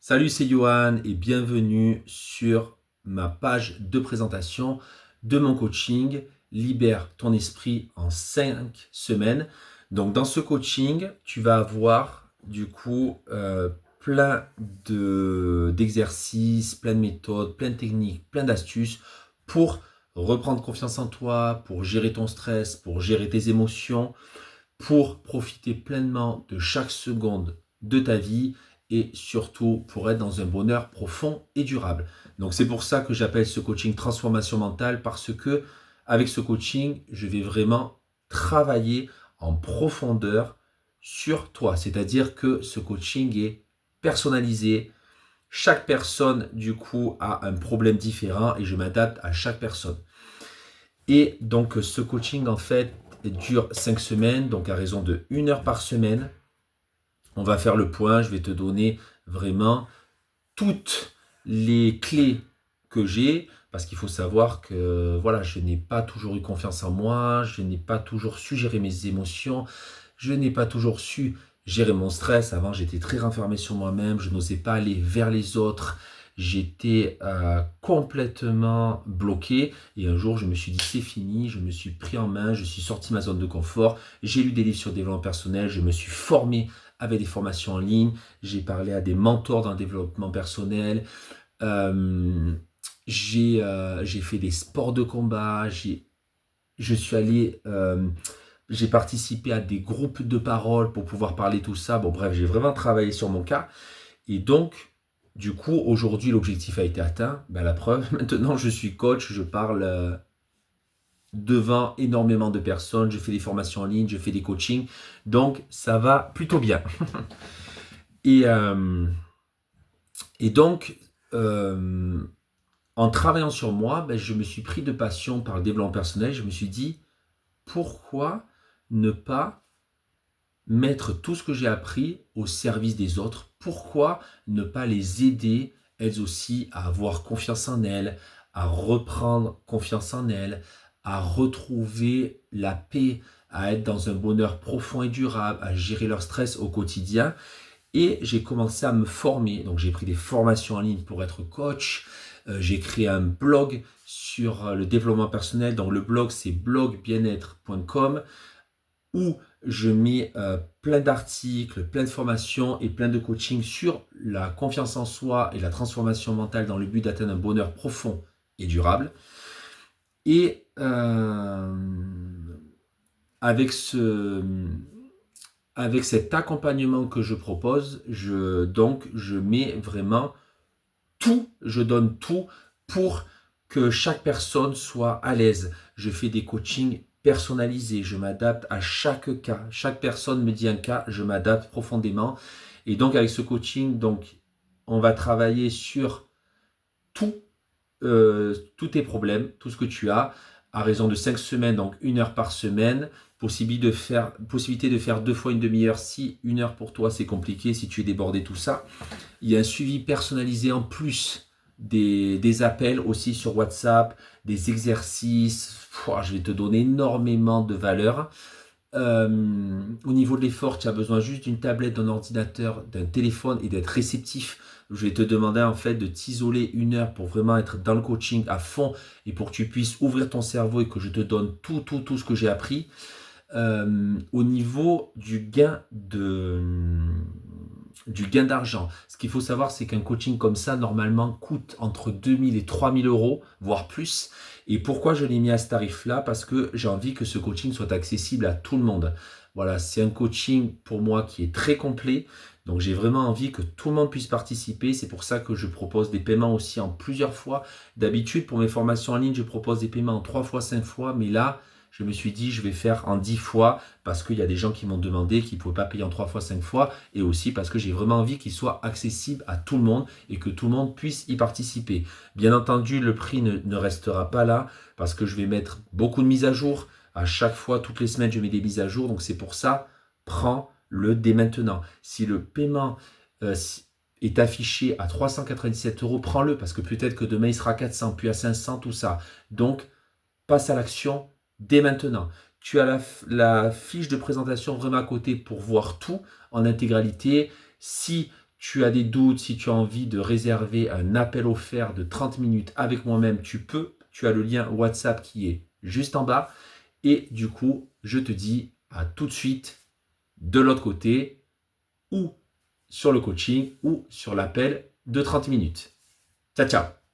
Salut, c'est Johan et bienvenue sur ma page de présentation de mon coaching Libère ton esprit en 5 semaines. Donc dans ce coaching, tu vas avoir plein d'exercices, plein de méthodes, plein de techniques, plein d'astuces pour reprendre confiance en toi, pour gérer ton stress, pour gérer tes émotions, pour profiter pleinement de chaque seconde de ta vie et surtout pour être dans un bonheur profond et durable. Donc c'est pour ça que j'appelle ce coaching transformation mentale parce que avec ce coaching, je vais vraiment travailler en profondeur sur toi. C'est-à-dire que ce coaching est personnalisé. Chaque personne, a un problème différent et je m'adapte à chaque personne. Et donc, ce coaching, en fait, dure 5 semaines, donc à raison de 1 heure par semaine. On va faire le point, je vais te donner vraiment toutes les clés que j'ai, parce qu'il faut savoir que voilà, je n'ai pas toujours eu confiance en moi, je n'ai pas toujours su gérer mes émotions, je n'ai pas toujours su gérer mon stress. Avant, j'étais très renfermé sur moi-même, je n'osais pas aller vers les autres, j'étais complètement bloqué. Et un jour, je me suis dit, c'est fini, je me suis pris en main, je suis sorti de ma zone de confort, j'ai lu des livres sur le développement personnel, je me suis formé avec des formations en ligne, j'ai parlé à des mentors dans le développement personnel, euh, j'ai fait des sports de combat, je suis allé, j'ai participé à des groupes de parole pour pouvoir parler tout ça. Bon, bref, j'ai vraiment travaillé sur mon cas. Et donc, aujourd'hui, l'objectif a été atteint. Ben, la preuve, maintenant, je suis coach, je parle devant énormément de personnes, je fais des formations en ligne, je fais des coachings. Donc, ça va plutôt bien. Et, euh, et donc, euh, en travaillant sur moi, ben, je me suis pris de passion par le développement personnel. Je me suis dit, pourquoi ne pas mettre tout ce que j'ai appris au service des autres? Pourquoi ne pas les aider, elles aussi, à avoir confiance en elles, à reprendre confiance en elles, à retrouver la paix, à être dans un bonheur profond et durable, à gérer leur stress au quotidien? Et j'ai commencé à me former. Donc j'ai pris des formations en ligne pour être coach. J'ai créé un blog sur le développement personnel. Donc le blog, c'est blogbienêtre.com où je mets plein d'articles, plein de formations et plein de coaching sur la confiance en soi et la transformation mentale dans le but d'atteindre un bonheur profond et durable. Et avec ce, avec cet accompagnement que je propose, je mets vraiment tout, je donne tout pour que chaque personne soit à l'aise. Je fais des coachings personnalisés, je m'adapte à chaque cas. Chaque personne me dit un cas, je m'adapte profondément. Et donc avec ce coaching, on va travailler sur tout, tous tes problèmes, tout ce que tu as, à raison de 5 semaines, donc 1 heure par semaine. Possibilité de faire 2 fois 1/2 heure si 1 heure pour toi c'est compliqué, si tu es débordé, tout ça. Il y a un suivi personnalisé en plus des appels aussi sur WhatsApp, des exercices. Je vais te donner énormément de valeur. Au niveau de l'effort, tu as besoin juste d'une tablette, d'un ordinateur, d'un téléphone et d'être réceptif. Je vais te demander en fait de t'isoler 1 heure pour vraiment être dans le coaching à fond et pour que tu puisses ouvrir ton cerveau et que je te donne tout ce que j'ai appris. Au niveau du gain d'argent. Ce qu'il faut savoir, c'est qu'un coaching comme ça, normalement, coûte entre 2000 et 3000 euros, voire plus. Et pourquoi je l'ai mis à ce tarif-là? Parce que j'ai envie que ce coaching soit accessible à tout le monde. Voilà, c'est un coaching pour moi qui est très complet. Donc j'ai vraiment envie que tout le monde puisse participer. C'est pour ça que je propose des paiements aussi en plusieurs fois. D'habitude, pour mes formations en ligne, je propose des paiements en 3 fois, 5 fois. Mais là, je me suis dit, je vais faire en 10 fois parce qu'il y a des gens qui m'ont demandé qu'ils ne pouvaient pas payer en 3 fois, 5 fois et aussi parce que j'ai vraiment envie qu'il soit accessible à tout le monde et que tout le monde puisse y participer. Bien entendu, le prix ne restera pas là parce que je vais mettre beaucoup de mises à jour. À chaque fois, toutes les semaines, je mets des mises à jour. Donc c'est pour ça, prends-le dès maintenant. Si le paiement est affiché à 397 euros, prends-le parce que peut-être que demain il sera à 400, puis à 500, tout ça. Donc, passe à l'action dès maintenant. Tu as la fiche de présentation vraiment à côté pour voir tout en intégralité. Si tu as des doutes, si tu as envie de réserver un appel offert de 30 minutes avec moi-même, tu peux. Tu as le lien WhatsApp qui est juste en bas. Et du coup, je te dis à tout de suite de l'autre côté, ou sur le coaching, ou sur l'appel de 30 minutes. Ciao, ciao!